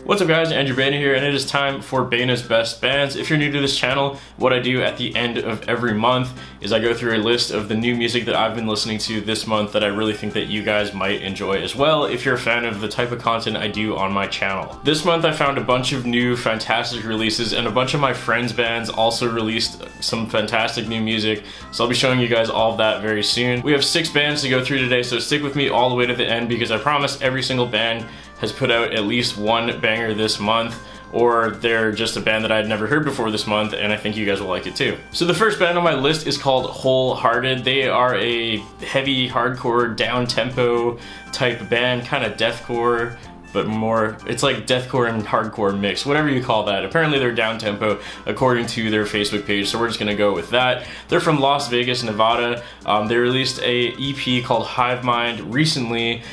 What's up guys, Andrew Baena here, and it is time for Baena's Best Bands. If you're new to this channel, what I do at the end of every month is I go through a list of the new music that I've been listening to this month that I really think that you guys might enjoy as well if you're a fan of the type of content I do on my channel. This month I found a bunch of new fantastic releases, and a bunch of my friends' bands also released some fantastic new music, so I'll be showing you guys all of that very soon. We have 6 bands to go through today, so stick with me all the way to the end because I promise every single band has put out at least one banger this month, or they're just a band that I'd never heard before this month, and I think you guys will like it too. So the first band on my list is called Wholehearted. They are a heavy, hardcore, down-tempo type band, kind of deathcore, but more, it's like deathcore and hardcore mix, whatever you call that. Apparently they're down-tempo according to their Facebook page, so we're just gonna go with that. They're from Las Vegas, Nevada. They released a EP called Hive Mind recently.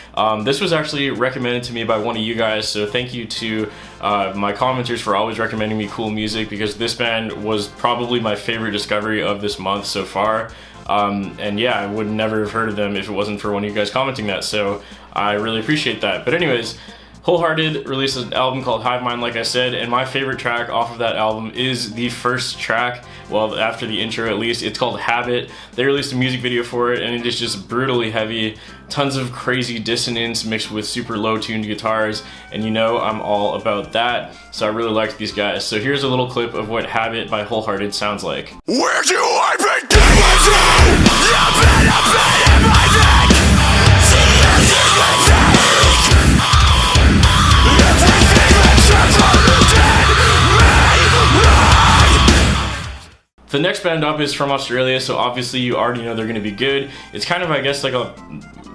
This was actually recommended to me by one of you guys, so thank you to my commenters for always recommending me cool music, because this band was probably my favorite discovery of this month so far. And yeah, I would never have heard of them if it wasn't for one of you guys commenting that, so I really appreciate that. But anyways, Wholehearted released an album called Hive Mind, like I said, and my favorite track off of that album is the first track, well, after the intro at least. It's called Habit. They released a music video for it, and it is just brutally heavy. Tons of crazy dissonance mixed with super low-tuned guitars, and you know I'm all about that, so I really liked these guys. So here's a little clip of what Habit by Wholehearted sounds like. Where do I begin with you? You've been a pain in my neck. The next band up is from Australia, so obviously you already know they're going to be good. It's kind of, I guess, like a,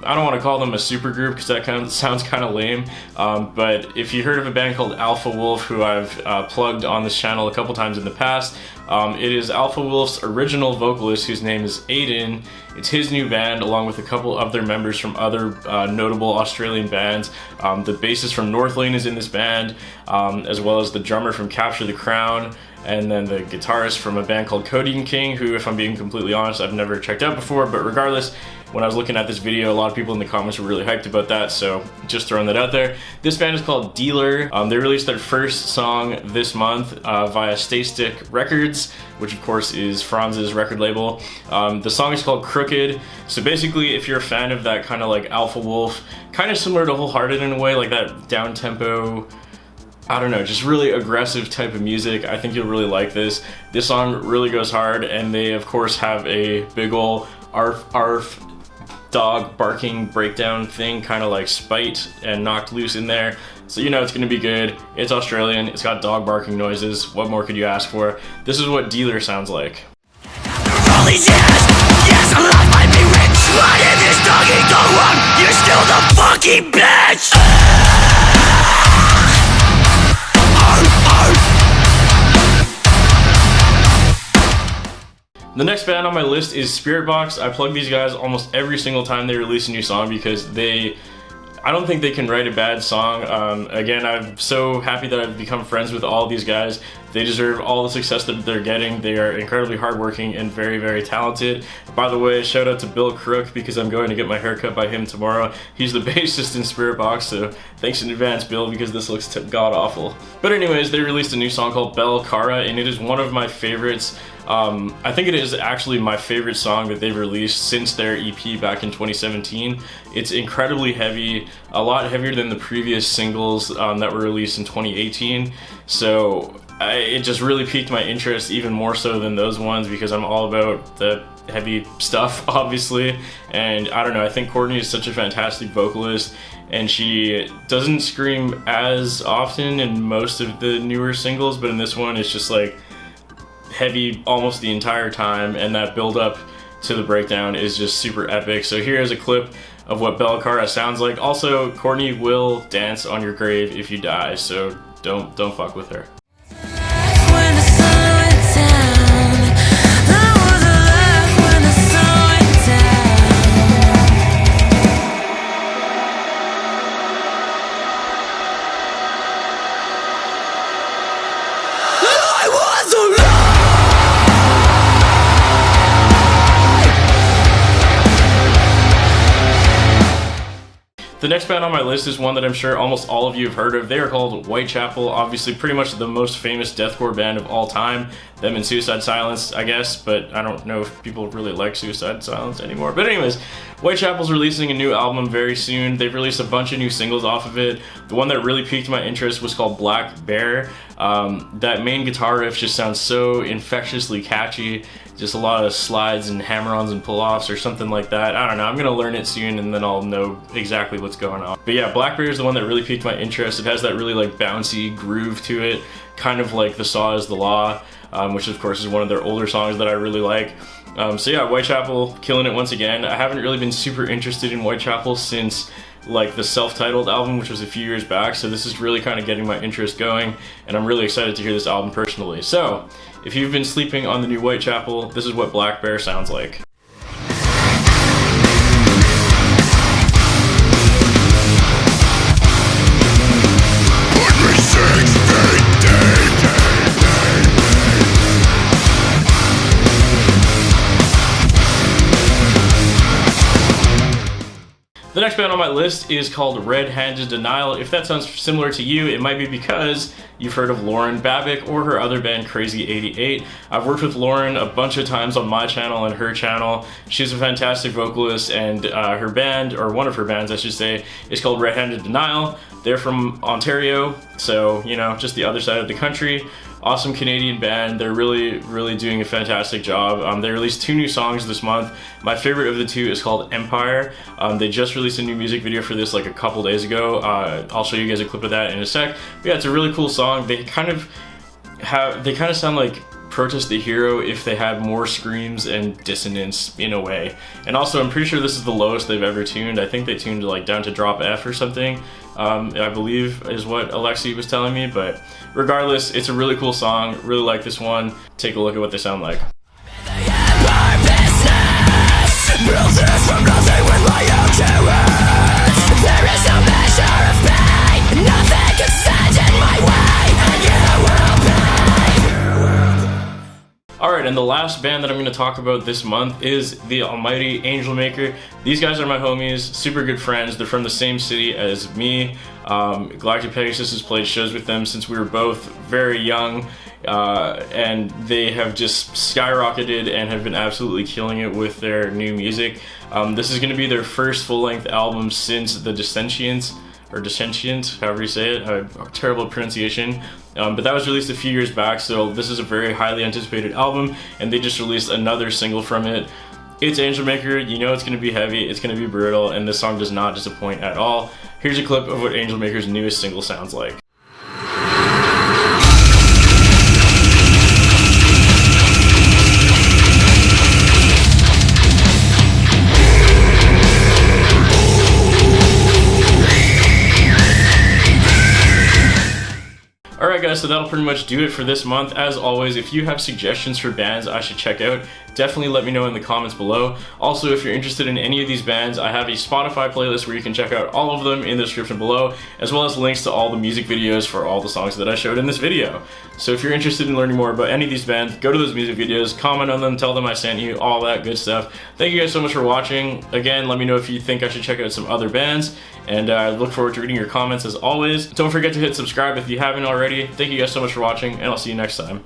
I don't want to call them a super group because that kind of sounds kind of lame, but if you heard of a band called Alpha Wolf, who I've plugged on this channel a couple times in the past, it is Alpha Wolf's original vocalist, whose name is Aiden. It's his new band along with a couple other members from other notable Australian bands. The bassist from Northlane is in this band, as well as the drummer from Capture the Crown, and then the guitarist from a band called Codeine King, who, if I'm being completely honest, I've never checked out before, but regardless, when I was looking at this video, a lot of people in the comments were really hyped about that, so just throwing that out there. This band is called Dealer. They released their first song this month via Stay Stick Records, which of course is Franz's record label. The song is called Crooked. So basically, if you're a fan of that kind of like Alpha Wolf, kind of similar to Wholehearted in a way, like that down-tempo, I don't know, just really aggressive type of music, I think you'll really like this. This song really goes hard, and they of course have a big ol' arf arf dog barking breakdown thing, kind of like Spite and Knocked Loose in there. So you know it's gonna be good. It's Australian, it's got dog barking noises. What more could you ask for? This is what Dealer sounds like. All these years, yes, I love might be rich. But if this doggy go wrong, you're still the fucking bitch. The next band on my list is Spiritbox. I plug these guys almost every single time they release a new song because I don't think they can write a bad song. Again, I'm so happy that I've become friends with all of these guys. They deserve all the success that they're getting. They are incredibly hardworking and very, very talented. By the way, shout out to Bill Crook because I'm going to get my hair cut by him tomorrow. He's the bassist in Spiritbox, so thanks in advance, Bill, because this looks god-awful. But anyways, they released a new song called Bel Cara, and it is one of my favorites. I think it is actually my favorite song that they've released since their EP back in 2017. It's incredibly heavy, a lot heavier than the previous singles that were released in 2018. So it just really piqued my interest, even more so than those ones, because I'm all about the heavy stuff, obviously. And I don't know, I think Courtney is such a fantastic vocalist, and she doesn't scream as often in most of the newer singles, but in this one it's just like heavy almost the entire time, and that build up to the breakdown is just super epic. So here's a clip of what Bel Cara sounds like. Also, Courtney will dance on your grave if you die, so don't fuck with her. The next band on my list is one that I'm sure almost all of you have heard of. They are called Whitechapel, obviously pretty much the most famous deathcore band of all time. Them and Suicide Silence, I guess, but I don't know if people really like Suicide Silence anymore. But anyways, Whitechapel's releasing a new album very soon. They've released a bunch of new singles off of it. The one that really piqued my interest was called Black Bear. That main guitar riff just sounds so infectiously catchy. Just a lot of slides and hammer-ons and pull-offs or something like that. I don't know, I'm gonna learn it soon and then I'll know exactly what's going on. But yeah, Black Bear is the one that really piqued my interest. It has that really like bouncy groove to it, kind of like The Saw Is the Law, which of course is one of their older songs that I really like. So yeah, Whitechapel killing it once again. I haven't really been super interested in Whitechapel since like the self-titled album, which was a few years back, so this is really kind of getting my interest going, and I'm really excited to hear this album personally. So, if you've been sleeping on the new Whitechapel, this is what Black Bear sounds like. The next band on my list is called Red Handed Denial. If that sounds similar to you, it might be because you've heard of Lauren Babick or her other band Crazy 88. I've worked with Lauren a bunch of times on my channel and her channel. She's a fantastic vocalist, and her band, or one of her bands I should say, is called Red Handed Denial. They're from Ontario, so you know, just the other side of the country. Awesome Canadian band. They're really doing a fantastic job. They released 2 new songs this month. My favorite of the 2 is called Empire. They just released a new music video for this like a couple days ago. I'll show you guys a clip of that in a sec. But yeah, it's a really cool song. They kind of sound like Protest the Hero if they had more screams and dissonance in a way. And also, I'm pretty sure this is the lowest they've ever tuned. I think they tuned like down to drop F or something, I believe is what Alexi was telling me. But regardless, it's a really cool song. Really like this one. Take a look at what they sound like. Alright, and the last band that I'm going to talk about this month is the almighty Angel Maker. These guys are my homies, super good friends. They're from the same city as me. Galactic Pegasus has played shows with them since we were both very young, and they have just skyrocketed and have been absolutely killing it with their new music. This is going to be their first full-length album since The Dissentient, or Dissentient, however you say it, terrible pronunciation. But that was released a few years back, so this is a very highly anticipated album, and they just released another single from it. It's Angel Maker, you know it's going to be heavy, it's going to be brutal, and this song does not disappoint at all. Here's a clip of what Angel Maker's newest single sounds like. Alright guys, so that'll pretty much do it for this month. As always, if you have suggestions for bands I should check out, definitely let me know in the comments below. Also, if you're interested in any of these bands, I have a Spotify playlist where you can check out all of them in the description below, as well as links to all the music videos for all the songs that I showed in this video. So if you're interested in learning more about any of these bands, go to those music videos, comment on them, tell them I sent you, all that good stuff. Thank you guys so much for watching. Again, let me know if you think I should check out some other bands, and I look forward to reading your comments as always. Don't forget to hit subscribe if you haven't already. Thank you guys so much for watching, and I'll see you next time.